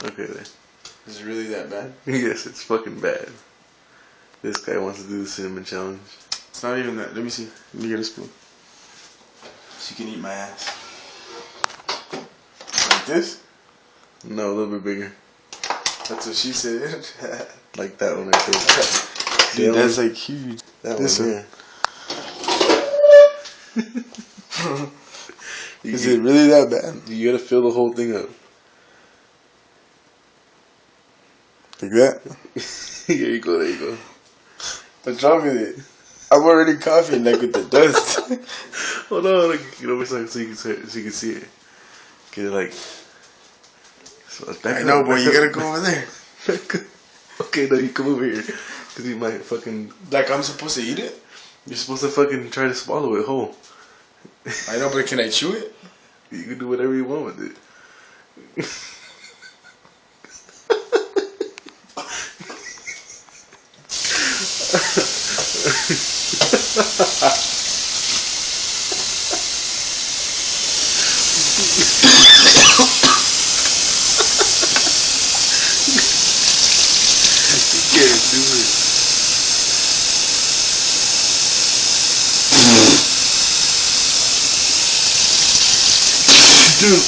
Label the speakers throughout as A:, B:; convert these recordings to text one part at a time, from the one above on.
A: Okay then.
B: Is it really that bad?
A: Yes, it's fucking bad. This guy wants to do the cinnamon challenge.
B: It's not even that. Let me see. Let me get a spoon. So you can eat my ass. Like this?
A: No, a little bit bigger.
B: That's what she said.
A: Like that one right there.
B: Dude, that's like huge.
A: That
B: This
A: one,
B: one.
A: yeah.
B: Is it really that bad?
A: You gotta fill the whole thing up.
B: Like that?
A: There you go, there you go.
B: What's wrong with it? I'm already coughing like with the dust.
A: Hold on, like, get over so you can see it. Get it like. So
B: I know, boy. You gotta go over there.
A: Okay, no, you come over here. Cause you might fucking.
B: Like I'm supposed to eat it?
A: You're supposed to fucking try to swallow it whole.
B: I know, but can I chew it?
A: You can do whatever you want with it. You can't do it. Dude.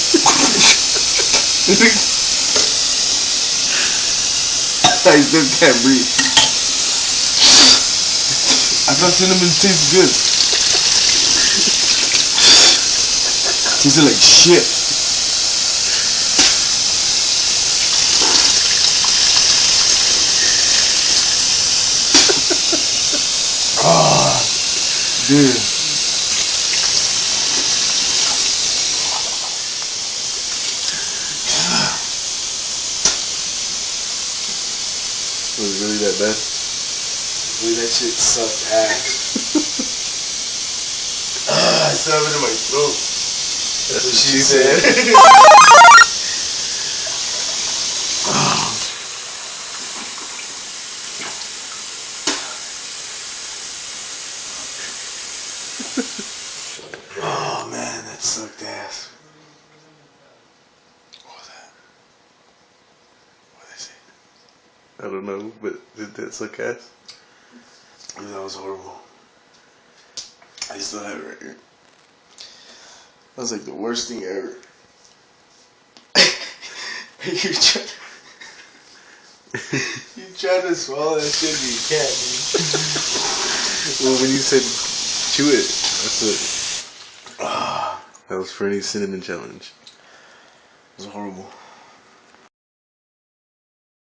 A: I still can't breathe.
B: I thought cinnamon tastes good. Tastes like shit. Oh, dude.
A: Was it really that bad?
B: Dude, that shit sucked ass. I still have it in my throat.
A: That's
B: what
A: what
B: she
A: she
B: said. Oh man, that sucked ass. What was that? What did I say?
A: I don't know, but did that suck ass?
B: That was horrible. I still have it right here. That was like the worst thing ever. you try to swallow that shit, but you can't, dude.
A: Well, when you said chew it, that's it.
B: Ah,
A: That was Freddy's cinnamon challenge.
B: it was horrible.